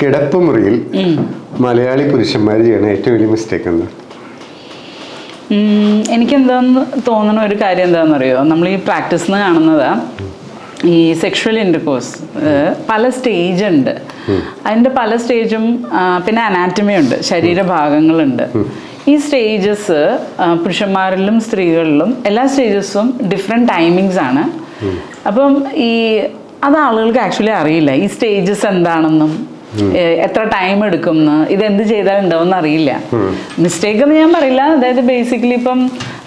കിടപ്പ് മുറിയിൽ മലയാളി പുരുഷന്മാർ ചെയ്യണ ഏറ്റവും വലിയ മിസ്റ്റേക്ക് എന്താ? എനിക്കെന്താന്ന് തോന്നുന്ന ഒരു കാര്യം എന്താണെന്നറിയോ, നമ്മൾ ഈ പ്രാക്ടീസിന് കാണുന്നത് ഈ സെക്ഷൽ ഇൻ്റർകോഴ്സ് പല സ്റ്റേജ് ഉണ്ട്. അതിൻ്റെ പല സ്റ്റേജും പിന്നെ അനാറ്റമി ഉണ്ട്, ശരീരഭാഗങ്ങളുണ്ട്. ഈ സ്റ്റേജസ് പുരുഷന്മാരിലും സ്ത്രീകളിലും എല്ലാ സ്റ്റേജസും ഡിഫറെൻറ്റ് ടൈമിങ്സ് ആണ്. അപ്പം അത് ആളുകൾക്ക് ആക്ച്വലി അറിയില്ല ഈ സ്റ്റേജസ് എന്താണെന്നും എത്ര ടൈം എടുക്കുമെന്ന്, ഇതെന്ത് ചെയ്താൽ ഉണ്ടാവുമെന്ന് അറിയില്ല. മിസ്റ്റേക്ക് എന്ന് ഞാൻ പറയില്ല. അതായത് ബേസിക്കലി ഇപ്പം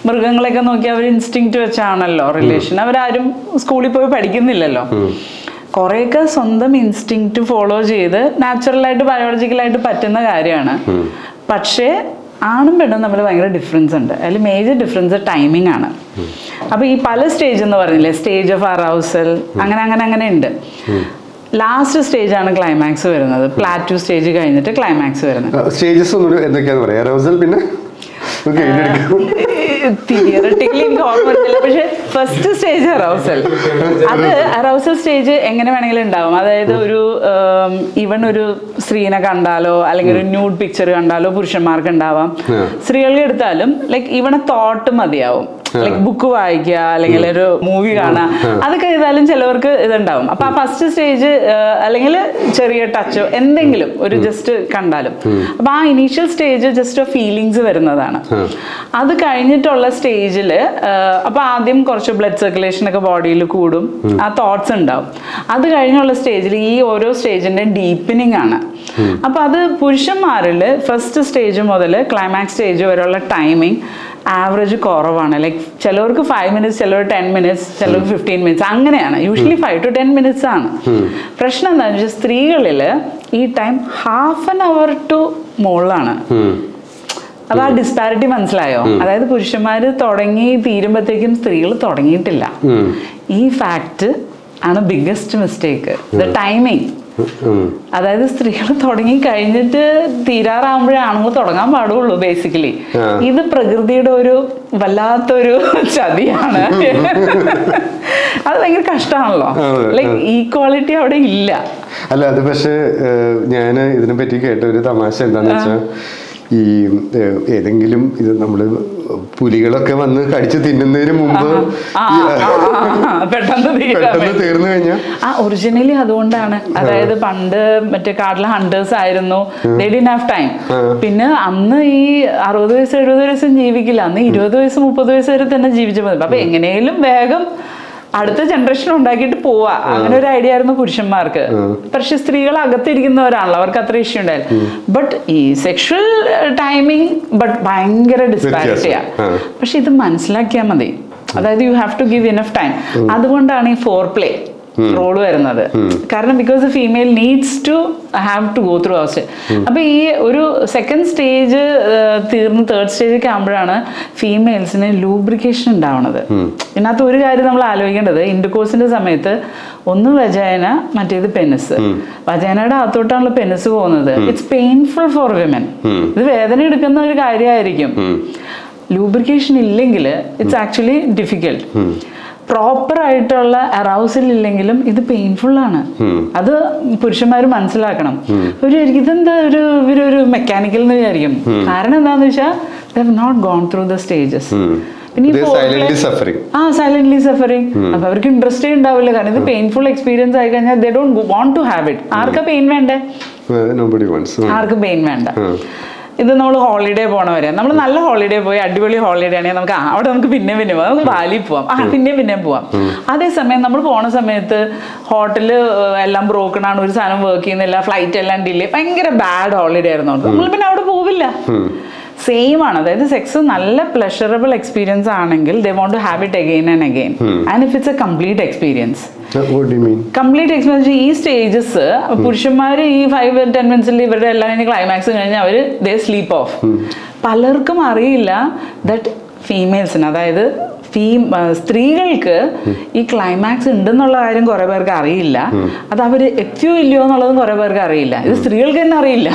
മൃഗങ്ങളെയൊക്കെ നോക്കി അവർ ഇൻസ്റ്റിങ്ക്റ്റ് വെച്ചാണല്ലോ റിലേഷൻ. അവരാരും സ്കൂളിൽ പോയി പഠിക്കുന്നില്ലല്ലോ. കുറേയൊക്കെ സ്വന്തം ഇൻസ്റ്റിങ്ക്റ്റ് ഫോളോ ചെയ്ത് നാച്ചുറലായിട്ട് ബയോളജിക്കലായിട്ട് പറ്റുന്ന കാര്യമാണ്. പക്ഷേ ആണും പെണ്ണും തമ്മിൽ ഭയങ്കര ഡിഫറൻസ് ഉണ്ട്. അതിൽ മേജർ ഡിഫറൻസ് ടൈമിംഗ് ആണ്. അപ്പോൾ ഈ പല സ്റ്റേജ് എന്ന് പറഞ്ഞില്ലേ, സ്റ്റേജ് ഓഫ് അറൗസൽ, അങ്ങനെ ഉണ്ട്. ലാസ്റ്റ് സ്റ്റേജ് ആണ് ക്ലൈമാക്സ് വരുന്നത്. പ്ലാറ്റു സ്റ്റേജ് കഴിഞ്ഞിട്ട് ക്ലൈമാക്സ് വരുന്നത്. സ്റ്റേജസ് എന്തൊക്കെയാന്ന് പറയാം? അറൗസൽ, പിന്നെ തിയറട്ടിക്കലി എനിക്ക് ഓർമ്മ വരുന്നില്ല. പക്ഷെ ഫസ്റ്റ് സ്റ്റേജ് അറൗസൽ. അത് അറൗസൽ സ്റ്റേജ് എങ്ങനെ വേണമെങ്കിലും ഉണ്ടാവും. അതായത് ഈവൻ ഒരു സ്ത്രീനെ കണ്ടാലോ അല്ലെങ്കിൽ ഒരു ന്യൂഡ് പിക്ചർ കണ്ടാലോ പുരുഷന്മാർക്ക് ഉണ്ടാവാം. സ്ത്രീകൾക്ക് എടുത്താലും ലൈക്ക് ഈവൺ തോട്ട് മതിയാവും. ലൈക്ക് ബുക്ക് വായിക്കുക അല്ലെങ്കിൽ ഒരു മൂവി കാണുക, അതൊക്കെ ചെയ്താലും ചിലവർക്ക് ഇതുണ്ടാവും. അപ്പൊ ആ ഫസ്റ്റ് സ്റ്റേജ് അല്ലെങ്കിൽ ചെറിയ ടച്ചോ എന്തെങ്കിലും ഒരു ജസ്റ്റ് കണ്ടാലും, അപ്പൊ ആ ഇനീഷ്യൽ സ്റ്റേജ് ജസ്റ്റ് ഫീലിങ്സ് വരുന്നതാണ്. അത് കഴിഞ്ഞിട്ടുള്ള സ്റ്റേജില് അപ്പൊ ആദ്യം കുറച്ച് ബ്ലഡ് സർക്കുലേഷൻ ഒക്കെ ബോഡിയിൽ കൂടും, ആ തോട്ട്സ് ഉണ്ടാവും. അത് കഴിഞ്ഞുള്ള സ്റ്റേജിൽ ഈ ഓരോ സ്റ്റേജിന്റെ ഡീപ്പനിങ് ആണ്. അപ്പൊ അത് പുരുഷന്മാരിൽ ഫസ്റ്റ് സ്റ്റേജ് മുതൽ ക്ലൈമാക്സ് സ്റ്റേജ് വരെയുള്ള ടൈമിങ് ആവറേജ് കുറവാണ്. ലൈക്ക് ചിലവർക്ക് 5 minutes, ചിലവർ 10 minutes, ചിലവർക്ക് 15 minutes, അങ്ങനെയാണ്. യൂഷ്വലി 5 to 10 minutes ആണ്. പ്രശ്നം എന്താണെന്ന് വെച്ചാൽ സ്ത്രീകളിൽ ഈ ടൈം 1/2 hour to മുകളിലാണ്. അത് ആ ഡിസ്പാരിറ്റി മനസ്സിലായോ? അതായത് പുരുഷന്മാര് തുടങ്ങി തീരുമ്പോഴത്തേക്കും സ്ത്രീകൾ തുടങ്ങിയിട്ടില്ല. ഈ ഫാക്ട് ആണ് ബിഗ്ഗസ്റ്റ് മിസ്റ്റേക്ക്, ദ ടൈമിങ്. അതായത് സ്ത്രീകൾ തുടങ്ങി കഴിഞ്ഞിട്ട് തീരാറാകുമ്പോഴേ ആണുങ്ങൾ തുടങ്ങാൻ പാടുള്ളൂ. ബേസിക്കലി ഇത് പ്രകൃതിയുടെ ഒരു വല്ലാത്തൊരു ചതിയാണ്. അത് ഭയങ്കര കഷ്ടമാണല്ലോ. ലൈക്ക് ഈക്വാളിറ്റി അവിടെ ഇല്ല. അല്ല, അത് പക്ഷെ ഞാൻ ഇതിനെ പറ്റി കേട്ട ഒരു തമാശ എന്താന്ന് വെച്ചാൽ, ഈ ഏതെങ്കിലും ഇത് നമ്മള് പുലികളൊക്കെ വന്ന് കടിച്ചു തിന്നുന്നതിന് മുമ്പ് പെട്ടെന്ന് തീർന്നു കഴിഞ്ഞാൽ ഒറിജിനലി അതുകൊണ്ടാണ്. അതായത് പണ്ട് മറ്റേ കാട്ടിലെ ഹണ്ടേഴ്സ് ആയിരുന്നു, they didn't have time. പിന്നെ അന്ന് ഈ 60 വയസ്സ് 70 വയസ്സും ജീവിക്കില്ല. അന്ന് 20 വയസ്സ് 30 വയസ്സ് വരെ തന്നെ ജീവിച്ചു മതി. അപ്പൊ എങ്ങനെയും വേഗം അടുത്ത ജനറേഷൻ ഉണ്ടാക്കിയിട്ട് പോവാ, അങ്ങനെ ഒരു ഐഡിയ ആയിരുന്നു പുരുഷന്മാർക്ക്. പക്ഷെ സ്ത്രീകൾ അകത്തിരിക്കുന്നവരാണല്ലോ, അവർക്ക് അത്ര ഇഷ്യൂ ഉണ്ടായില്ല. ബട്ട് ഈ സെക്ഷൽ ടൈമിങ് ഭയങ്കര ഡിസ്പാരിറ്റിയാ. പക്ഷെ ഇത് മനസ്സിലാക്കിയാൽ മതി. അതായത് you have to give enough time. അതുകൊണ്ടാണ് ഈ ഫോർ പ്ലേ റോള് വരുന്നത്. കാരണം because female needs to have to go through അവർ. അപ്പൊ ഈ ഒരു സെക്കൻഡ് സ്റ്റേജ് തീർന്ന് തേർഡ് സ്റ്റേജൊക്കെ ആകുമ്പോഴാണ് ഫീമെയിൽസിന് ലൂബ്രിക്കേഷൻ ഉണ്ടാവുന്നത്. ഇതിനകത്ത് ഒരു കാര്യം നമ്മൾ ആലോചിക്കേണ്ടത്, ഇന്റർകോഴ്സിന്റെ സമയത്ത് ഒന്ന് വജൈന, മറ്റേത് പെനിസ്. വജൈനയുടെ അകത്തോട്ടാണല്ലോ പെനിസ് പോകുന്നത്. It's painful for women. ഇത് വേദന എടുക്കുന്ന ഒരു കാര്യമായിരിക്കും. ലൂബ്രിക്കേഷൻ ഇല്ലെങ്കിൽ ഇറ്റ്സ് ആക്ച്വലി ഡിഫിക്കൽട്ട്. പ്രോപ്പർ ആയിട്ടുള്ള അറൗസൽ ഇല്ലെങ്കിലും ഇത് പെയിൻഫുൾ ആണ്. അത് പുരുഷന്മാർ മനസ്സിലാക്കണം. ഇതെന്താ ഇവരൊരു മെക്കാനിക്കൽ എന്ന് വിചാരിക്കും. കാരണം എന്താന്ന് വെച്ചാൽ they have not gone through the stages. Silently suffering. അപ്പൊ അവർക്ക് ഇൻട്രസ്റ്റേ ഉണ്ടാവില്ല. കാരണം ഇത് പെയിൻഫുൾ എക്സ്പീരിയൻസ് ആയി കഴിഞ്ഞാൽ they don't want to have it. ആർക്കാ പെയിൻ വേണ്ടേ? ആർക്കും പെയിൻ വേണ്ട. ഇത് നമ്മൾ ഹോളിഡേ പോണവരെ, നമ്മൾ നല്ല ഹോളിഡേ പോയി അടിപൊളി ഹോളിഡേ ആണെങ്കിൽ നമുക്ക് അവിടെ നമുക്ക് പിന്നെ പോവാം, നമുക്ക് ബാലി പോവാം, പിന്നെ പോവാം. അതേസമയം നമ്മൾ പോണ സമയത്ത് ഹോട്ടല് എല്ലാം ബ്രോക്കൺ ആണ്, ഒരു സാധനം വർക്ക് ചെയ്യുന്നില്ല, ഫ്ലൈറ്റ് എല്ലാം ഡിലേ, ഭയങ്കര ബാഡ് ഹോളിഡേ ആയിരുന്നു. നമ്മൾ പിന്നെ അവിടെ പോവില്ല. സെയിം ആണ്. അതായത് സെക്സ് നല്ല പ്ലഷറബിൾ എക്സ്പീരിയൻസ് ആണെങ്കിൽ they want to have it again and again. And if it's a complete experience. What do you mean? Complete experience. ഈ സ്റ്റേജസ് പുരുഷന്മാർ ഈ 5-10 minutes ഇവരുടെ എല്ലാം ക്ലൈമാക്സ് കഴിഞ്ഞാൽ അവര് ദേ സ്ലീപ്പ് ഓഫ്. പലർക്കും അറിയില്ല ദാറ്റ് ഫീമെയിൽസിന്, അതായത് സ്ത്രീകൾക്ക് ഈ ക്ലൈമാക്സ് ഉണ്ടെന്നുള്ള കാര്യം കുറെ പേർക്ക് അറിയില്ല. അത് അവര് എത്തിയോ ഇല്ലയോ എന്നുള്ളതും കുറെ പേർക്ക് അറിയില്ല. ഇത് സ്ത്രീകൾക്ക് തന്നെ അറിയില്ല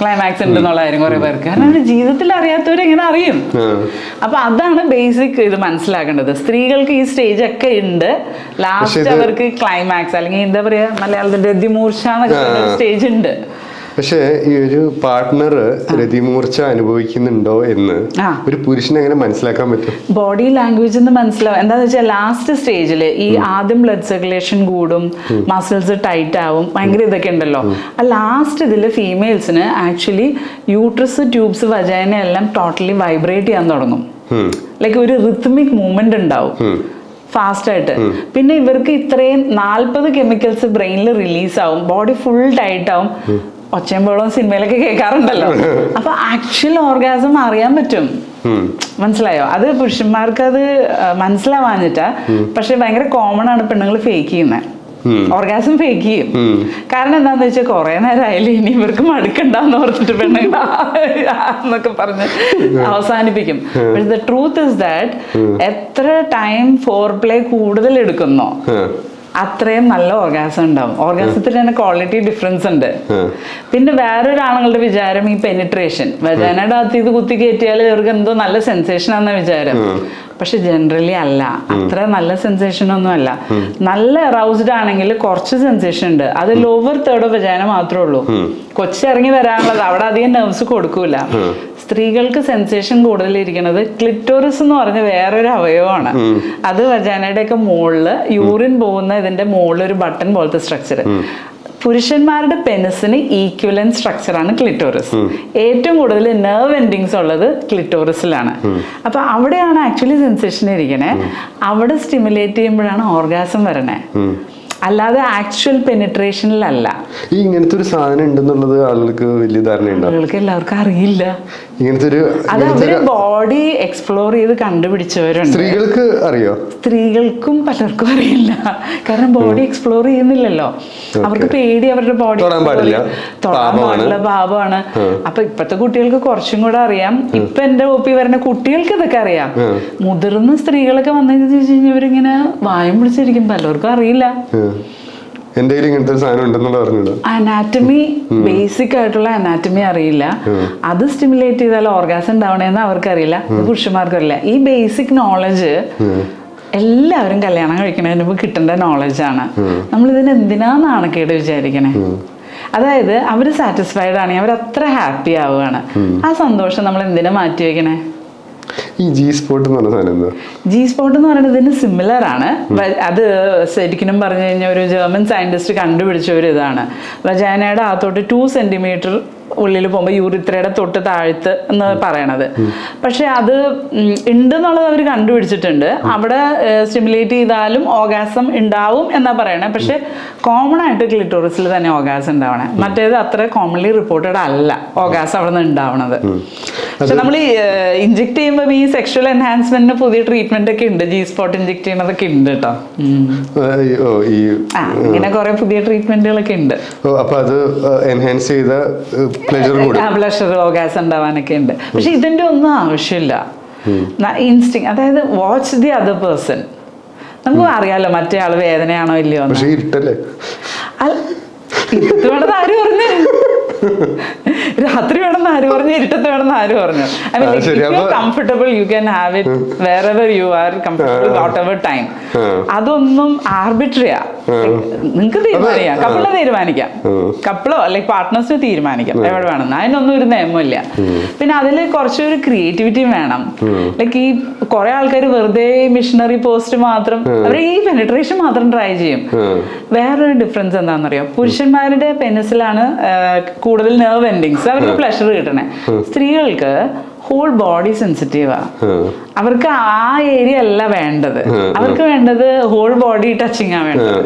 ക്ലൈമാക്സ് ഉണ്ടെന്നുള്ള കാര്യം കുറെ പേർക്ക്. കാരണം അവര് ജീവിതത്തിൽ അറിയാത്തവരെങ്ങനെ അറിയും? അപ്പൊ അതാണ് ബേസിക് ഇത് മനസ്സിലാക്കേണ്ടത്. സ്ത്രീകൾക്ക് ഈ സ്റ്റേജ് ഒക്കെ ഉണ്ട്. ലാസ്റ്റ് അവർക്ക് ക്ലൈമാക്സ് അല്ലെങ്കിൽ എന്താ പറയാ മലയാളത്തിൽ രതിമൂർച്ച എന്നൊക്കെ സ്റ്റേജ് ഉണ്ട്. പക്ഷെ ഈ ഒരു പാർട്ട്ണർ രതിമൂർച്ച അനുഭവിക്കുന്നുണ്ടോ എന്ന് ഒരു പുരുഷനെ എങ്ങനെ മനസ്സിലാക്കാൻ പറ്റും? ബോഡി ലാംഗ്വേജ് എന്ന് മനസ്സിലാവും. എന്താന്ന് വെച്ചാൽ ലാസ്റ്റ് സ്റ്റേജില് ഈ ആദ്യം ബ്ലഡ് സർക്കുലേഷൻ കൂടും, മസിൽസ് ടൈറ്റ് ആവും, ഭയങ്കര ഇതൊക്കെ ഉണ്ടല്ലോ. ആ ലാസ്റ്റ് ഇതില് ഫീമെയിൽസിന് ആക്ച്വലി യൂട്രസ്, ട്യൂബ്സ്, വജൈന എല്ലാം ടോട്ടലി വൈബ്രേറ്റ് ചെയ്യാൻ തുടങ്ങും. ലൈക്ക് ഒരു റിത്മിക് മൂവ്മെന്റ് ഉണ്ടാവും ഫാസ്റ്റ് ആയിട്ട്. പിന്നെ ഇവർക്ക് ഇത്രയും 40 കെമിക്കൽസ് ബ്രെയിനിൽ റിലീസ് ആവും, ബോഡി ഫുൾ ടൈറ്റ് ആവും. ഒച്ചയമ്പോളം സിനിമയിലൊക്കെ കേൾക്കാറുണ്ടല്ലോ. അപ്പൊ ആക്ച്വൽ ഓർഗാസം അറിയാൻ പറ്റും. മനസ്സിലായോ? അത് പുരുഷന്മാർക്ക് അത് മനസ്സിലാവാഞ്ഞിട്ടാ. പക്ഷെ ഭയങ്കര കോമൺ ആണ് പെണ്ണുങ്ങൾ ഫേക്ക് ചെയ്യുന്നത്. ഓർഗാസം ഫേക്ക് ചെയ്യും. കാരണം എന്താന്ന് വെച്ചാൽ കുറെ നേരം ആയാലും ഇനി ഇവർക്ക് മടുക്കണ്ടെന്ന് ഓർത്തിട്ട് പെണ്ണുങ്ങൾ എന്നൊക്കെ പറഞ്ഞ് അവസാനിപ്പിക്കും. ദ ട്രൂത്ത് ഇസ് ദാറ്റ് എത്ര ടൈം ഫോർ പ്ലേ കൂടുതൽ എടുക്കുന്നോ അത്രയും നല്ല ഓർഗാസം ഉണ്ടാവും. ഓർഗാസത്തിൽ തന്നെ ക്വാളിറ്റി ഡിഫറൻസ് ഉണ്ട്. പിന്നെ വേറൊരാളുകളുടെ വിചാരം ഈ പെനിട്രേഷൻ, വജാനയുടെ അകത്ത് ഇത് കുത്തി കയറ്റിയാൽ ഇവർക്ക് എന്തോ നല്ല സെൻസേഷൻ ആണെന്ന വിചാരം. പക്ഷെ ജനറലി അല്ല, അത്ര നല്ല സെൻസേഷൻ ഒന്നും അല്ല. നല്ല അറൗസ്ഡ് ആണെങ്കിൽ കുറച്ച് സെൻസേഷൻ ഉണ്ട്. അത് ലോവർ തേർഡ് ഓഫ് വജാന മാത്രമേ ഉള്ളൂ. കൊച്ചിറങ്ങി വരാനുള്ളത് അവിടെ അധികം നെർവ്സ് കൊടുക്കൂല. സ്ത്രീകൾക്ക് സെൻസേഷൻ കൂടുതലിരിക്കുന്നത് ക്ലിറ്റോറിസ് എന്ന് പറഞ്ഞ വേറൊരു അവയവമാണ്. അത് വജാനയുടെ ഒക്കെ മുകളില് യൂറിൻ പോകുന്ന ഇതിന്റെ മുകളിൽ ഒരു ബട്ടൺ പോലത്തെ സ്ട്രക്ചർ. പുരുഷന്മാരുടെ പെനിസിന് ഈക്വലൻ സ്ട്രക്ചറാണ് ക്ലിറ്റോറിസ്. ഏറ്റവും കൂടുതൽ നെർവ് എൻഡിങ്സ് ഉള്ളത് ക്ലിറ്റോറിസിലാണ്. അപ്പൊ അവിടെയാണ് ആക്ച്വലി സെൻസേഷൻ ഇരിക്കണേ. അവിടെ സ്റ്റിമുലേറ്റ് ചെയ്യുമ്പോഴാണ് ഓർഗാസം വരണേ, അല്ലാതെ ആക്ച്വൽ പെനിട്രേഷനിലല്ല. ഈ ഇങ്ങനത്തെ ഒരു സാധനം ഉണ്ടെന്നുള്ളത് ആളുകൾക്ക് വലിയ ധാരണയുണ്ടോ? ആളുകൾക്ക് എല്ലാവർക്കും അറിയില്ല. ഇങ്ങനത്തെ ഒരു അത് അവര് ബോഡി എക്സ്പ്ലോർ ചെയ്ത് കണ്ടുപിടിച്ചവരുണ്ട്. സ്ത്രീകൾക്ക് അറിയോ? സ്ത്രീകൾക്കും പലർക്കും അറിയില്ല. കാരണം ബോഡി എക്സ്പ്ലോർ ചെയ്യുന്നില്ലല്ലോ. അവർക്ക് പേടി, അവരുടെ ബോഡി തൊടാൻ പാടില്ല, പാപമാണ്. അപ്പൊ ഇപ്പത്തെ കുട്ടികൾക്ക് കുറച്ചും കൂടെ അറിയാം. ഇപ്പൊ എന്റെ ഒപ്പി വരുന്ന കുട്ടികൾക്ക് ഇതൊക്കെ അറിയാം. മുതിർന്ന സ്ത്രീകളൊക്കെ വന്നതെന്ന് ചോദിച്ചു കഴിഞ്ഞാൽ ഇവരിങ്ങനെ വായം പിടിച്ചിരിക്കും. പലർക്കും അറിയില്ല. അനാറ്റമി, ബേസിക് ആയിട്ടുള്ള അനാറ്റമി അറിയില്ല. അത് സ്റ്റിമുലേറ്റ് ചെയ്താൽ ഓർഗാസം ഉണ്ടാവണേന്ന് അവർക്കറിയില്ല, പുരുഷന്മാർക്കും അറിയില്ല. ഈ ബേസിക് നോളജ് എല്ലാവരും കല്യാണം കഴിക്കണതിന് മുമ്പ് കിട്ടേണ്ട നോളജാണ്. നമ്മൾ ഇതിന് എന്തിനാ നാണക്കേട് വിചാരിക്കണേ? അതായത് അവര് സാറ്റിസ്ഫൈഡ് ആണെങ്കിൽ അവർ അത്ര ഹാപ്പി ആവുകയാണ്. ആ സന്തോഷം നമ്മൾ എന്തിനാ മാറ്റി വെക്കണേ? ഈ ജി സ്പോട്ട് എന്ന് പറഞ്ഞ സാധനം എന്താ? ജി സ്പോട്ട് എന്ന് പറയുന്നത് ഇതിന് സിമിലർ ആണ്. അത് ശരിക്കും പറഞ്ഞു കഴിഞ്ഞാൽ ഒരു ജർമ്മൻ സയന്റിസ്റ്റ് കണ്ടുപിടിച്ച ഒരു ഇതാണ്. വജാനയുടെ അകത്തോട്ട് 2 സെന്റിമീറ്റർ ഉള്ളിൽ പോകുമ്പോൾ യൂറിത്രയുടെ തൊട്ട് താഴ്ത്ത് എന്ന് പറയണത്. പക്ഷെ അത് ഉണ്ടെന്നുള്ളത് അവർ കണ്ടുപിടിച്ചിട്ടുണ്ട്. അവിടെ സ്റ്റിമുലേറ്റ് ചെയ്താലും ഓർഗാസം ഉണ്ടാവും എന്നാ പറയണേ. പക്ഷെ കോമൺ ആയിട്ട് ക്ലിറ്റോറിസിൽ തന്നെ ഓർഗാസം ഉണ്ടാവണേ. മറ്റേത് അത്ര കോമൺലി റിപ്പോർട്ടഡ് അല്ല ഓർഗാസം അവിടെ നിന്ന് ഉണ്ടാവണത്. പക്ഷെ നമ്മൾ ഇഞ്ചെക്ട് ചെയ്യുമ്പോൾ ഈ സെക്ഷൽ എൻഹാൻസ്മെന്റിന് പുതിയ ട്രീറ്റ്മെന്റ് ഒക്കെ ഉണ്ട്. ജി സ്പോട്ട് ഇഞ്ചെക്ട് ചെയ്യുന്നതൊക്കെ ഉണ്ട് കേട്ടോ. ഇങ്ങനെ കുറെ പുതിയ ട്രീറ്റ്മെന്റുകളൊക്കെ ഉണ്ട്. പ്ലഷർ ഓർഗാസം ഉണ്ടാവാനൊക്കെ ഉണ്ട്. പക്ഷെ ഇതിന്റെ ഒന്നും ആവശ്യമില്ല. ഇൻസ്റ്റിങ്, അതായത് വാച്ച് ദി അതർ പേഴ്സൺ. നമുക്ക് അറിയാലോ മറ്റേ ആള് വേദനയാണോ ഇല്ലയോ. ഇരുട്ടത്ത് വേണമെന്ന് ആര് പറഞ്ഞു? രാത്രി വേണമെന്ന് ആര് പറഞ്ഞു? ഇരുട്ടത്ത് വേണമെന്ന് ആര് പറഞ്ഞു? I mean if you are comfortable you can have it wherever you are comfortable whatever time. അതൊന്നും ആർബിട്രറിയാ. നിങ്ങൾക്ക് തീരുമാനിക്കാം, കപ്പിളെ തീരുമാനിക്കാം, കപ്പിളോ അല്ലെങ്കിൽ പാർട്ട്നേഴ്സിന് തീരുമാനിക്കാം എവിടെ വേണമെന്ന്. അതിനൊന്നും ഒരു നിയമമില്ല. പിന്നെ അതിൽ കുറച്ചൊരു ക്രിയേറ്റിവിറ്റി വേണം. ലൈക്ക് ഈ കുറെ ആൾക്കാർ വെറുതെ മിഷണറി പോസ്റ്റ് മാത്രം, അവർ ഈ പെനിട്രേഷൻ മാത്രം ട്രൈ ചെയ്യും. വേറൊരു ഡിഫറൻസ് എന്താണെന്നറിയോ? പുരുഷന്മാരുടെ പെനിസിലാണ് കൂടുതൽ നെർവ് എൻഡിങ്സ്, അവർക്ക് പ്ലഷർ കിട്ടണേ. സ്ത്രീകൾക്ക് ഹോൾ ബോഡി സെൻസിറ്റീവാ. അവർക്ക് ആ ഏരിയ അല്ല വേണ്ടത്. അവർക്ക് വേണ്ടത് ഹോൾ ബോഡി ടച്ചിങ് ആ വേണ്ടത്.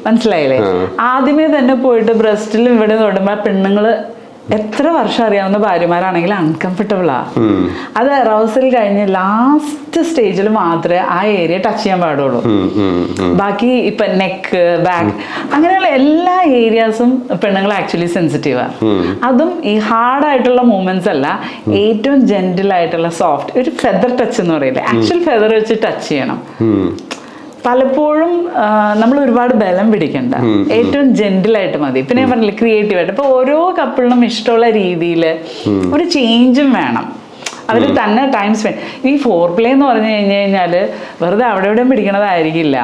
മനസ്സിലായില്ലേ? ആദ്യമേ തന്നെ പോയിട്ട് ബ്രസ്റ്റിൽ ഇവിടെ തൊടുമ്പോ പെണ്ണുങ്ങള് എത്ര വർഷം അറിയാവുന്ന ഭാര്യമാരാണെങ്കിൽ അൺകംഫർട്ടബിളാ. അത് അറൗസൽ കഴിഞ്ഞ് ലാസ്റ്റ് സ്റ്റേജിൽ മാത്രമേ ആ ഏരിയ ടച്ച് ചെയ്യാൻ പാടുള്ളൂ. ബാക്കി ഇപ്പൊ നെക്ക്, ബാക്ക്, അങ്ങനെയുള്ള എല്ലാ ഏരിയാസും പെണ്ണുങ്ങൾ ആക്ച്വലി സെൻസിറ്റീവാണ്. അതും ഈ ഹാർഡായിട്ടുള്ള മൂവ്മെന്റ്സ് അല്ല, ഏറ്റവും ജെന്റിൽ ആയിട്ടുള്ള സോഫ്റ്റ് ഒരു ഫെദർ ടച്ച് എന്ന് പറയില്ലേ, ആക്ച്വൽ ഫെദർ വെച്ച് ടച്ച് ചെയ്യണം. പലപ്പോഴും നമ്മൾ ഒരുപാട് ബലം പിടിക്കണ്ട, ഏറ്റവും ജെന്റിലായിട്ട് മതി. പിന്നെ ഞാൻ പറഞ്ഞില്ല ക്രിയേറ്റീവായിട്ട്. ഇപ്പൊ ഓരോ കപ്പിളിനും ഇഷ്ടമുള്ള രീതിയിൽ ഒരു ചേഞ്ചും വേണം. അവർ തന്നെ ടൈം സ്പെൻഡ്. ഈ ഫോർ പ്ലേ എന്ന് പറഞ്ഞു കഴിഞ്ഞാൽ വെറുതെ അവിടെ എവിടെയും പിടിക്കണതായിരിക്കില്ല.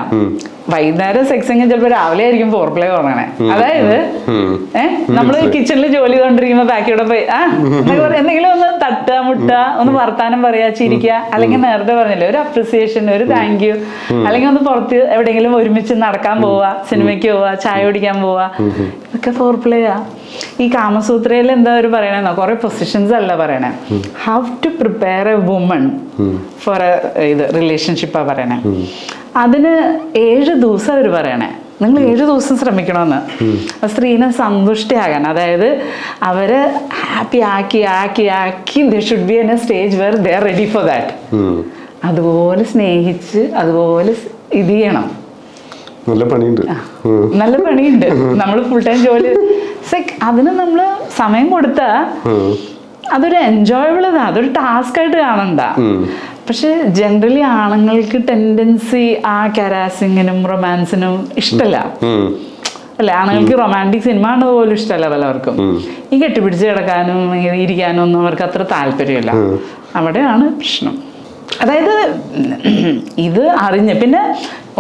വൈകുന്നേരം സെക്സ് എങ്കിൽ ചിലപ്പോൾ രാവിലെ ആയിരിക്കും ഫോർ പ്ലേ തുടങ്ങണേ. അതായത് നമ്മള് കിച്ചണിൽ ജോലി ചെയ്തോണ്ടിരിക്കുമ്പോ ബാക്കിയോടെ പോയി എന്തെങ്കിലും ഒന്ന് തട്ടുക, മുട്ടുക, ഒന്ന് വർത്താനം പറയാ, ചിരിക്കുക, അല്ലെങ്കിൽ നേരത്തെ പറഞ്ഞില്ലേ ഒരു അപ്രിസിയേഷൻ, ഒരു താങ്ക് യു, അല്ലെങ്കിൽ ഒന്ന് പുറത്ത് എവിടെയെങ്കിലും ഒരുമിച്ച് നടക്കാൻ പോവാ, സിനിമയ്ക്ക് പോവാ, ചായ കുടിക്കാൻ പോവാ, ഇതൊക്കെ ഫോർ പ്ലേയാ. ഈ കാമസൂത്രയിൽ എന്താ അവർ പറയണെന്നോ, കുറെ പൊസിഷൻസ് അല്ല പറയണേ, how to prepare a woman for ഇത് റിലേഷൻഷിപ്പാ പറയണേ. അതിന് 7 ദിവസം അവർ പറയണേ, നിങ്ങൾ 7 ദിവസം ശ്രമിക്കണമെന്ന് സ്ത്രീനെ സന്തുഷ്ടിയാകാൻ. അതായത് അവരെ ഹാപ്പി ആക്കി ആക്കി ആക്കി they should be in a stage where they are ready for that. അതുപോലെ സ്നേഹിച്ച് അതുപോലെ ഇത് ചെയ്യണം. നല്ല പണിയുണ്ട്, നല്ല പണിയുണ്ട്. നമ്മൾ ഫുൾ ടൈം ജോലി അതിന് നമ്മൾ സമയം കൊടുത്താ അതൊരു എൻജോയബിൾ, അതൊരു ടാസ്ക് ആയിട്ട് കാണണ്ട. പക്ഷെ ജനറലി ആണുങ്ങൾക്ക് ടെൻഡൻസി ആ കരാസിങ്ങിനും റൊമാൻസിനും ഇഷ്ടമല്ല അല്ലെ. ആണുങ്ങൾക്ക് റൊമാൻറ്റിക് സിനിമ ആണ് പോലും ഇഷ്ടമല്ല പലവർക്കും. ഈ കെട്ടിപ്പിടിച്ച് കിടക്കാനും ഇരിക്കാനും ഒന്നും അവർക്ക് അത്ര താല്പര്യമില്ല. അവിടെയാണ് പ്രശ്നം. അതായത് ഇത് അറിഞ്ഞ് പിന്നെ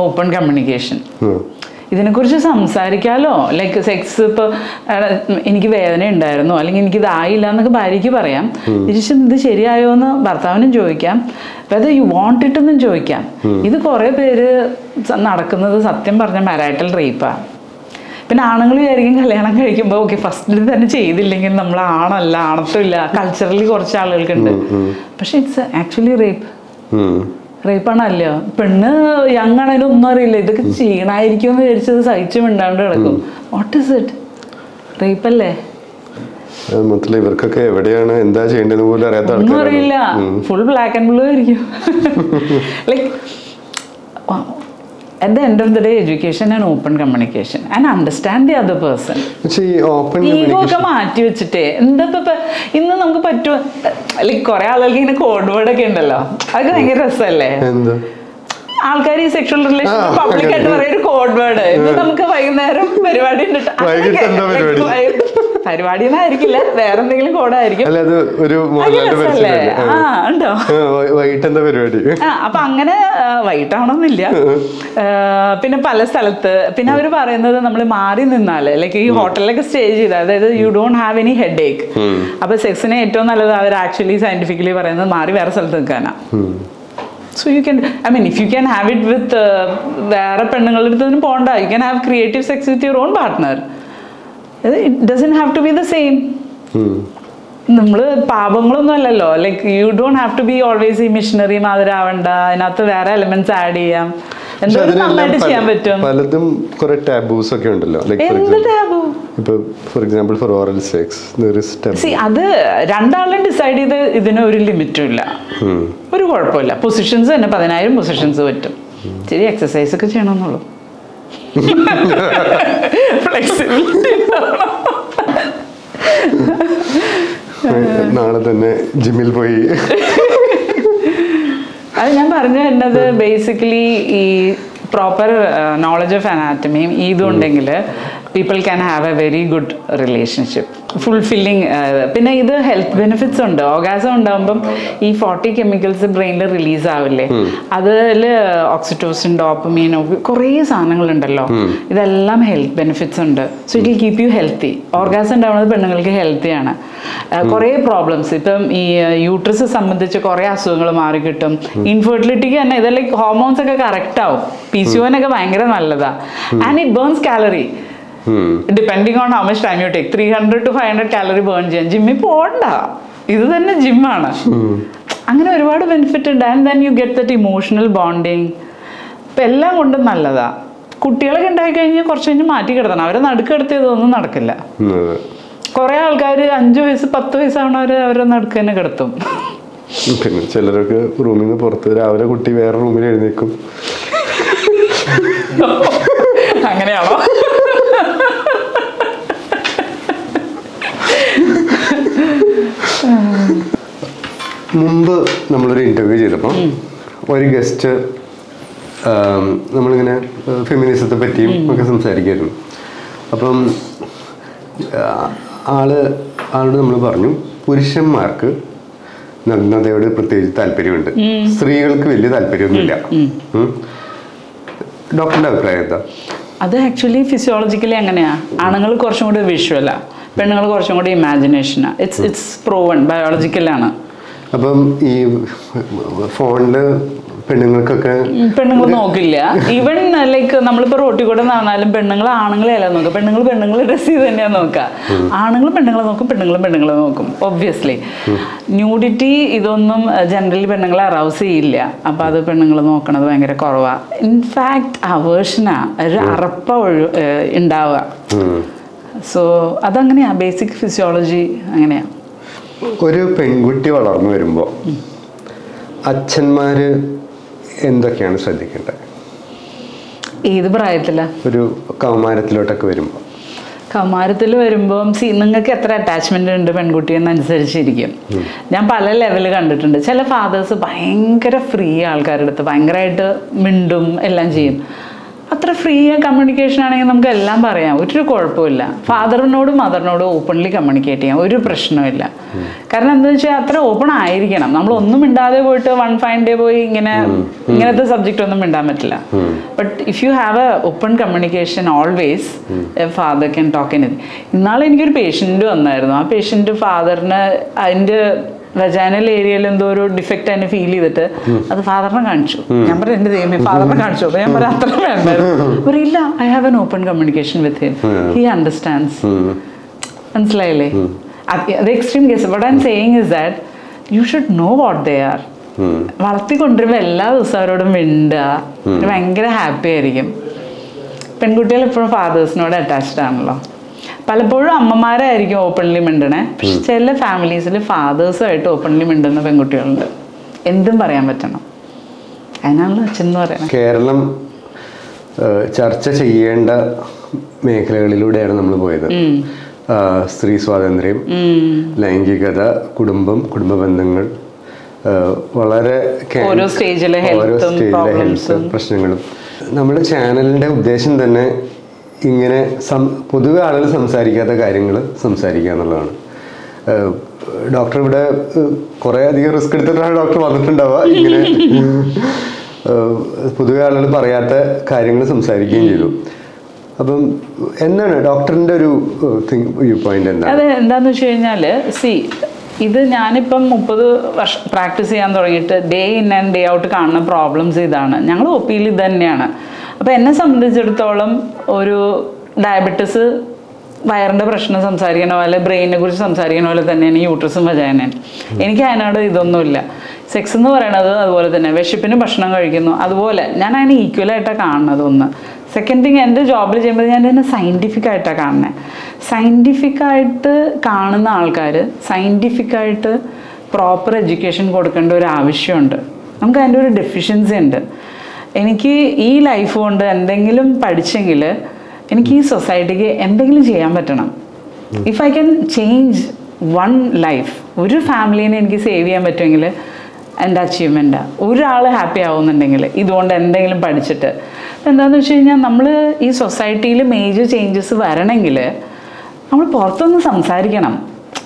ഓപ്പൺ കമ്മ്യൂണിക്കേഷൻ, ഇതിനെക്കുറിച്ച് സംസാരിക്കാമല്ലോ. ലൈക്ക് സെക്സ് ഇപ്പോൾ എനിക്ക് വേദന ഉണ്ടായിരുന്നു അല്ലെങ്കിൽ എനിക്ക് ഇതായില്ല എന്നൊക്കെ ഭാര്യയ്ക്ക് പറയാം. തിരിച്ചും ഇത് ശരിയായോ എന്ന് ഭർത്താവിനും ചോദിക്കാം. വെദർ യു വാണ്ട് ഇറ്റ് എന്നും ചോദിക്കാം. ഇത് കുറേ പേര് നടക്കുന്നത് സത്യം പറഞ്ഞ മാരൈറ്റൽ റേപ്പാണ്. പിന്നെ ആണുങ്ങൾ വിചാരിക്കും കല്യാണം കഴിക്കുമ്പോൾ ഓക്കെ ഫസ്റ്റിൽ തന്നെ ചെയ്തില്ലെങ്കിൽ നമ്മൾ ആണല്ല, ആണത്വമില്ല, കൾച്ചറലി കുറച്ച് ആളുകൾക്കുണ്ട്. പക്ഷെ ഇറ്റ്സ് ആക്ച്വലി റേപ്പ്. റേപ്പാണല്ലോ. പെണ്ണ് യങ്ങാണേലും ഒന്നും അറിയില്ല, ഇതൊക്കെ ചെയ്യണായിരിക്കും എന്ന് വിചാരിച്ചത് സഹിച്ചു മിണ്ടാണ്ട് കിടക്കും. What is it? റേപ്പല്ലേ? ഇവർക്കൊക്കെ എവിടെയാണ് എന്താ ചെയ്യേണ്ടത് പോലും അറിയാത്ത ഒന്നും അറിയില്ല. ഫുൾ ബ്ലാക്ക് ആൻഡ് ബ്ലൂ ആയിരിക്കും. Like at the end of the day, education and open communication and understand the other person. Ego ഒക്കെ മാറ്റി വെച്ചിട്ടേ എന്താ ഇന്ന് നമുക്ക് പറ്റുമോ? ലൈക്ക് കുറെ ആളുകൾക്ക് ഇങ്ങനെ കോഡ് വേർഡ് ഒക്കെ ഉണ്ടല്ലോ, അതൊക്കെ ഭയങ്കര രസമല്ലേ? ആൾക്കാർ ഈ സെക്ഷൽ റിലേഷൻ പബ്ലിക് ആയിട്ട് പറയുന്ന ഒരു കോഡ് വേർഡ്. ഇന്ന് നമുക്ക് വൈകുന്നേരം പരിപാടി പരിപാടി ആയിരിക്കില്ല, വേറെ എന്തെങ്കിലും കോഡായിരിക്കും. ഉണ്ടോ അപ്പൊ അങ്ങനെ വൈകിട്ടാവണമെന്നില്ല. പിന്നെ പല സ്ഥലത്ത് പിന്നെ അവർ പറയുന്നത് നമ്മൾ മാറി നിന്നാല് ലൈക്ക് ഈ ഹോട്ടലിലൊക്കെ സ്റ്റേ ചെയ്താൽ, അതായത് you don't have any headache. അപ്പൊ സെക്സിന് ഏറ്റവും നല്ലത് അവർ ആക്ച്വലി സയന്റിഫിക്കലി പറയുന്നത് മാറി വേറെ സ്ഥലത്ത് നിൽക്കാനാ. So you can, I mean, if you can have it with വേറെ പെണ്ണുങ്ങളുടെ അടുത്തൊന്നും പോണ്ട, you can have creative sex with your own partner. It doesn't have to be the same. നമ്മള് പാപങ്ങളൊന്നും അല്ലല്ലോ. Like you don't have to be always ഈ missionary മാതിരി ആവണ്ട. അതിനകത്ത് വേറെ എലിമെന്റ്സ് ആഡ് ചെയ്യാം. എന്തെങ്കിലും നന്നായിട്ട് ചെയ്യാൻ പറ്റും. പലതും കുറെ ടാബൂസ് ഒക്കെ ഉണ്ടല്ലോ. എന്ത് taboo? For example for oral sex അത് രണ്ടാളും ഡിസൈഡ് ചെയ്ത് ഇതിന് ഒരു ലിമിറ്റും ഇല്ല, ഒരു കുഴപ്പമില്ല. പൊസിഷൻസ് തന്നെ 10,000 പൊസിഷൻസ് പറ്റും. ശരി, എക്സസൈസ് ഒക്കെ ചെയ്യണമെന്നുള്ളൂ. ഫ്ലെക്സിബിലിറ്റി നാളെ തന്നെ ജിമ്മിൽ പോയി. അത് ഞാൻ പറഞ്ഞു വരുന്നത് ബേസിക്കലി ഈ പ്രോപ്പർ നോളജ് ഓഫ് അനാറ്റമിയും ഇതുണ്ടെങ്കിൽ people can have a very good relationship, fulfilling. പിന്നെ ഇത് ഹെൽത്ത് ബെനിഫിറ്റ്സ് ഉണ്ട്. ഓർഗാസം ഉണ്ടാകുമ്പം ഈ 40 കെമിക്കൽസ് ബ്രെയിനിൽ റിലീസ് ആവില്ലേ, അതിൽ ഓക്സിറ്റോസിൻ, ഡോപ്പമീൻ, കുറേ സാധനങ്ങളുണ്ടല്ലോ. ഇതെല്ലാം ഹെൽത്ത് ബെനിഫിറ്റ്സ് ഉണ്ട്. So it will keep you healthy. Orgasm ഉണ്ടാവുന്നത് പെണ്ണുങ്ങൾക്ക് ഹെൽത്തിയാണ്. കുറേ പ്രോബ്ലംസ് ഇപ്പം ഈ യൂട്രസ് സംബന്ധിച്ച് കുറേ അസുഖങ്ങൾ മാറിക്കിട്ടും. ഇൻഫെർട്ടിലിറ്റിക്ക് തന്നെ ഇതെല്ലാം ഹോർമോൺസ് ഒക്കെ കറക്റ്റ് ആവും. PCOS ഒക്കെ ഭയങ്കര നല്ലതാ. And it burns calorie depending on how much time you take. 300 to 500 calorie burn ചെയ്യാൻ ജിമ്മിൽ പോകണ്ട, ഇത് തന്നെ ജിമ്മാണ്. അങ്ങനെ ഒരുപാട് ബെനിഫിറ്റ് ഉണ്ട്. And then you get that emotional bonding. ഇപ്പം എല്ലാം കൊണ്ടും നല്ലതാ. കുട്ടികളൊക്കെ ഉണ്ടായി കഴിഞ്ഞാൽ കുറച്ച് കഴിഞ്ഞ് മാറ്റി കിടത്തണം. അവരെ നടുക്കെടുത്ത് ഇതൊന്നും നടക്കില്ല. കുറെ ആൾക്കാർ 5 വയസ്സ് 10 വയസ്സാവണവർ അവരെ നടുക്ക് തന്നെ കിടത്തും. പിന്നെ ചിലരൊക്കെ റൂമിൽ നിന്ന് പുറത്ത് രാവിലെ കുട്ടി വേറെ റൂമിൽ എഴുന്നേക്കും. അങ്ങനെയാണോ? മുമ്പ് നമ്മളൊരു ഇന്റർവ്യൂ ചെയ്തപ്പോൾ ഒരു ഗസ്റ്റ് നമ്മളിങ്ങനെ ഫെമിനിസത്തെ പറ്റിയും ഒക്കെ സംസാരിക്കായിരുന്നു. അപ്പം ആളോട് നമ്മൾ പറഞ്ഞു പുരുഷന്മാർക്ക് നഗ്നതയോട് പ്രത്യേകിച്ച് താല്പര്യമുണ്ട്, സ്ത്രീകൾക്ക് വലിയ താല്പര്യമൊന്നുമില്ല. ഡോക്ടറിന്റെ അഭിപ്രായം എന്താ? അത് ആക്ച്വലി ഫിസിയോളജിക്കലി അങ്ങനെയാ. ആണുങ്ങൾ കുറച്ചും കൂടി വിഷ്വലാ, പെണ്ണുങ്ങൾ കുറച്ചും കൂടി ഇമാജിനേഷനാ. It's proven, ബയോളജിക്കലാണ്. അപ്പം ഈ ഫോണില് പെണ്ണുങ്ങൾ നോക്കില്ല. ഈവൻ ലൈക്ക് നമ്മളിപ്പോ റോട്ടിൽ കൂടെ നടന്നാലും പെണ്ണുങ്ങൾ ആണുങ്ങളെയല്ല നോക്കുക, പെണ്ണുങ്ങൾ ഡ്രസ് ചെയ്ത് തന്നെയാണ് നോക്കുക. ആണുങ്ങൾ പെണ്ണുങ്ങളെ നോക്കും, പെണ്ണുങ്ങളെ നോക്കും. ഒബ്വിയസ്ലി ന്യൂഡിറ്റി ഇതൊന്നും ജനറലി പെണ്ണുങ്ങളെ അറൗസ് ചെയ്യില്ല. അപ്പൊ അത് പെണ്ണുങ്ങൾ നോക്കണത് ഭയങ്കര കുറവാ. ഇൻഫാക്ട് അവേർഷനാ, ഒരു അറപ്പ ഉണ്ടാവുക. സോ അതങ്ങനെയാ, ബേസിക് ഫിസിയോളജി അങ്ങനെയാ. ഒരു പെൺകുട്ടി വളർന്നു വരുമ്പോ അച്ഛന്മാര് എന്തൊക്കെയാണ് ശ്രദ്ധിക്കേണ്ടത്? ഏത് പ്രായത്തില? ഒരു കൗമാരത്തിലോട്ടൊക്കെ വരുമ്പോൾ. കൗമാരത്തിൽ വരുമ്പോൾ നിങ്ങൾക്ക് എത്ര അറ്റാച്ച്മെന്റ് ഉണ്ട് പെൺകുട്ടിയെന്നനുസരിച്ചിരിക്കും. ഞാൻ പല ലെവല് കണ്ടിട്ടുണ്ട്. ചില ഫാദേഴ്സ് ഭയങ്കര ഫ്രീ ആൾക്കാരുടെ അടുത്ത് ഭയങ്കരമായിട്ട് മിണ്ടും എല്ലാം ചെയ്യും. അത്ര ഫ്രീ കമ്മ്യൂണിക്കേഷൻ ആണെങ്കിൽ നമുക്ക് എല്ലാം പറയാം, ഒരു കുഴപ്പമില്ല. ഫാദറിനോടും മദറിനോടും ഓപ്പൺലി കമ്മ്യൂണിക്കേറ്റ് ചെയ്യാം, ഒരു പ്രശ്നമില്ല. കാരണം എന്താ വെച്ചാൽ അത്ര ഓപ്പൺ ആയിരിക്കണം. നമ്മൾ ഒന്നും മിണ്ടാതെ പോയിട്ട് വൺ ഫൈൻ ഡേ പോയി ഇങ്ങനത്തെ സബ്ജക്റ്റ് ഒന്നും മിണ്ടാൻ പറ്റില്ല. But if you have a open communication always a father can talk anything. ഇന്നാളെ എനിക്കൊരു പേഷ്യൻ്റ് വന്നായിരുന്നു. ആ പേഷ്യൻ്റ് ഫാദറിന് അതിൻ്റെ വെജൈനൽ ഏരിയയിൽ എന്തോ ഒരു ഡിഫക്റ്റ് അതിനെ ഫീൽ ചെയ്തിട്ട് അത് ഫാദറിനെ കാണിച്ചു. ഞാൻ പറഞ്ഞു എന്റെ ദൈവമേ ഫാദറിനെ കാണിച്ചു. അപ്പൊ ഞാൻ പറയാം അത്ര വേണ്ടായിരുന്നു. ഇല്ല, I have an open communication with him, he understands. മനസ്സിലായില്ലേ? അത് extreme case. What I am saying is that you should know what they are. വളർത്തിക്കൊണ്ടിരുമ്പോൾ എല്ലാ ദിവസവും അവരോടും മിണ്ടുക, ഭയങ്കര ഹാപ്പി ആയിരിക്കും. പെൺകുട്ടികൾ എപ്പോഴും ഫാദേഴ്സിനോട് അറ്റാച്ച്ഡ് ആണല്ലോ. പലപ്പോഴും അമ്മമാരായിരിക്കും ഓപ്പൺലി മിണ്ടണേ, പക്ഷെ ചില ഫാമിലീസിൽ ഫാദേഴ്സുമായിട്ട് ഓപ്പൺലി മിണ്ടുന്ന പെൺകുട്ടികളുണ്ട്. എന്തും പറയാൻ പറ്റണം, അതിനാണല്ലോ അച്ഛൻ എന്ന് പറയുന്നത്. കേരളം ചർച്ച ചെയ്യേണ്ട മേഖലകളിലൂടെയാണ് നമ്മൾ പോയത്. സ്ത്രീ സ്വാതന്ത്ര്യം, ലൈംഗികത, കുടുംബം, കുടുംബ ബന്ധങ്ങൾ, വളരെ ഓരോ സ്റ്റേജിലെ ഹെൽത്ത് പ്രശ്നങ്ങളും. നമ്മുടെ ചാനലിന്റെ ഉദ്ദേശം തന്നെ ഇങ്ങനെ പൊതുവെ ആളുകൾ സംസാരിക്കാത്ത കാര്യങ്ങൾ സംസാരിക്കുക എന്നുള്ളതാണ്. ഡോക്ടർ ഇവിടെ കുറേ അധികം റിസ്ക് എടുത്തിട്ടാണ് ഡോക്ടർ വന്നിട്ടുണ്ടാവുക. ഇങ്ങനെ പൊതുവെ ആളുകൾ പറയാത്ത കാര്യങ്ങൾ സംസാരിക്കുകയും ചെയ്തു. അപ്പം എന്താണ് ഡോക്ടറിന്റെ ഒരു വ്യൂ പോയിന്റ്? എന്താന്ന് വെച്ച് കഴിഞ്ഞാല് ഇത് ഞാനിപ്പം 30 വർഷം പ്രാക്ടീസ് ചെയ്യാൻ തുടങ്ങിയിട്ട് day in and day out കാണുന്ന പ്രോബ്ലംസ് ഇതാണ്. ഞങ്ങൾ ഒപ്പിയിൽ ഇത് തന്നെയാണ്. അപ്പോൾ എന്നെ സംബന്ധിച്ചിടത്തോളം ഒരു ഡയബറ്റിസ്, വയറിൻ്റെ പ്രശ്നം സംസാരിക്കണ പോലെ, ബ്രെയിനിനെ കുറിച്ച് സംസാരിക്കണ പോലെ തന്നെയാണ് യൂട്രസും വജൈനയും. എനിക്ക് അതിനോട് ഇതൊന്നുമില്ല. സെക്സ് എന്ന് പറയണത് അതുപോലെ തന്നെ, വിശപ്പിന് ഭക്ഷണം കഴിക്കുന്നു അതുപോലെ ഞാൻ അതിനെ ഈക്വലായിട്ടാണ് കാണുന്നത്. ഒന്ന്. സെക്കൻഡ് തിങ്, എൻ്റെ ജോബിൽ ചെയ്യുമ്പോൾ ഞാൻ ഇതിനെ സയൻറ്റിഫിക് ആയിട്ടാണ് കാണുന്നത്. സയൻറ്റിഫിക്കായിട്ട് കാണുന്ന ആൾക്കാർ സയൻറ്റിഫിക്കായിട്ട് പ്രോപ്പർ എഡ്യൂക്കേഷൻ കൊടുക്കേണ്ട ഒരു ആവശ്യമുണ്ട്. നമുക്ക് അതിൻ്റെ ഒരു ഡെഫിഷ്യൻസി ഉണ്ട്. എനിക്ക് ഈ ലൈഫ് കൊണ്ട് എന്തെങ്കിലും പഠിച്ചെങ്കിൽ എനിക്ക് ഈ സൊസൈറ്റിക്ക് എന്തെങ്കിലും ചെയ്യാൻ പറ്റണം. If I can change one life, ഒരു ഫാമിലീനെ എനിക്ക് സേവ് ചെയ്യാൻ പറ്റുമെങ്കിൽ എൻ്റെ അച്ചീവ്മെൻറ്റാണ്. ഒരാൾ ഹാപ്പി ആവുന്നുണ്ടെങ്കിൽ ഇതുകൊണ്ട് എന്തെങ്കിലും പഠിച്ചിട്ട്. അപ്പം എന്താണെന്ന് വെച്ച് കഴിഞ്ഞാൽ നമ്മൾ ഈ സൊസൈറ്റിയിൽ മേജർ ചേഞ്ചസ് വരണമെങ്കിൽ നമ്മൾ പുറത്തൊന്ന് സംസാരിക്കണം.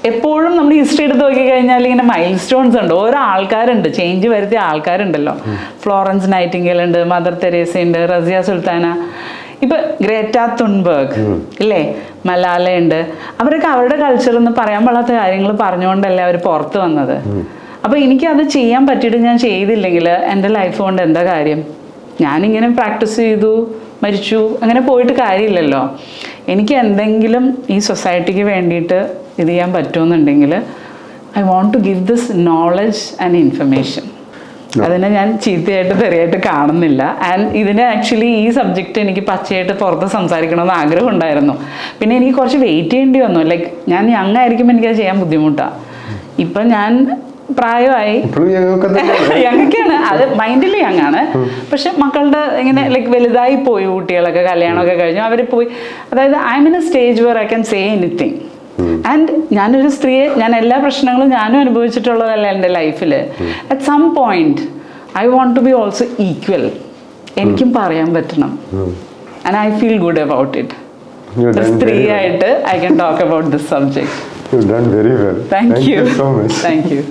എപ്പോഴും നമ്മൾ ഹിസ്റ്ററി എടുത്ത് നോക്കിക്കഴിഞ്ഞാൽ ഇങ്ങനെ മൈൽ സ്റ്റോൺസ് ഉണ്ട്, ഓരോ ആൾക്കാരുണ്ട്, ചേഞ്ച് വരുത്തിയ ആൾക്കാരുണ്ടല്ലോ. ഫ്ലോറൻസ് നൈറ്റിംഗേൽ ഉണ്ട്, മദർ തെരേസ ഉണ്ട്, റസിയ സുൽത്താന, ഇപ്പൊ ഗ്രേറ്റ തുൺബർഗ് ഇല്ലേ, മലാല ഉണ്ട്. അവരൊക്കെ അവരുടെ കൾച്ചർ എന്ന് പറയാൻ പാടാത്ത കാര്യങ്ങൾ പറഞ്ഞുകൊണ്ടല്ലേ അവർ പുറത്ത് വന്നത്. അപ്പൊ എനിക്കത് ചെയ്യാൻ പറ്റിയിട്ട് ഞാൻ ചെയ്തില്ലെങ്കിൽ എൻ്റെ ലൈഫ് കൊണ്ട് എന്താ കാര്യം? ഞാനിങ്ങനെ പ്രാക്ടീസ് ചെയ്തു മരിച്ചു അങ്ങനെ പോയിട്ട് കാര്യമില്ലല്ലോ. എനിക്ക് എന്തെങ്കിലും ഈ സൊസൈറ്റിക്ക് വേണ്ടിയിട്ട് ഇത് ചെയ്യാൻ പറ്റുമെന്നുണ്ടെങ്കിൽ I want to give this knowledge and information. അതിനെ ഞാൻ ചീത്തയായിട്ട് തെറിയായിട്ട് കാണുന്നില്ല. ആൻഡ് ഇതിന് ആക്ച്വലി ഈ സബ്ജക്റ്റ് എനിക്ക് പച്ചയായിട്ട് പുറത്ത് സംസാരിക്കണമെന്ന് ആഗ്രഹം ഉണ്ടായിരുന്നു. പിന്നെ എനിക്ക് കുറച്ച് വെയിറ്റ് ചെയ്യേണ്ടി വന്നു. ലൈക്ക് ഞാൻ യങ് ആയിരിക്കുമ്പോൾ എനിക്കത് ചെയ്യാൻ ബുദ്ധിമുട്ടാണ്. ഇപ്പം ഞാൻ പ്രായമായി, യങ്ങൊക്കെയാണ്, അത് മൈൻഡിൽ യങ്ങാണ്. പക്ഷെ മക്കളുടെ ഇങ്ങനെ ലൈക്ക് വലുതായി പോയി, കുട്ടികളൊക്കെ കല്യാണമൊക്കെ കഴിഞ്ഞു, അവർ പോയി. അതായത് I am in a stage where I can say anything. And ഞാനൊരു സ്ത്രീയെ, ഞാൻ എല്ലാ പ്രശ്നങ്ങളും ഞാനും അനുഭവിച്ചിട്ടുള്ളതല്ല എൻ്റെ ലൈഫിൽ. At some point I want to be also equal. എനിക്കും പറയാൻ പറ്റണം. And I feel good about it. സ്ത്രീയായിട്ട് I can talk about this subject. You've done very well. Thank you so much. Thank you.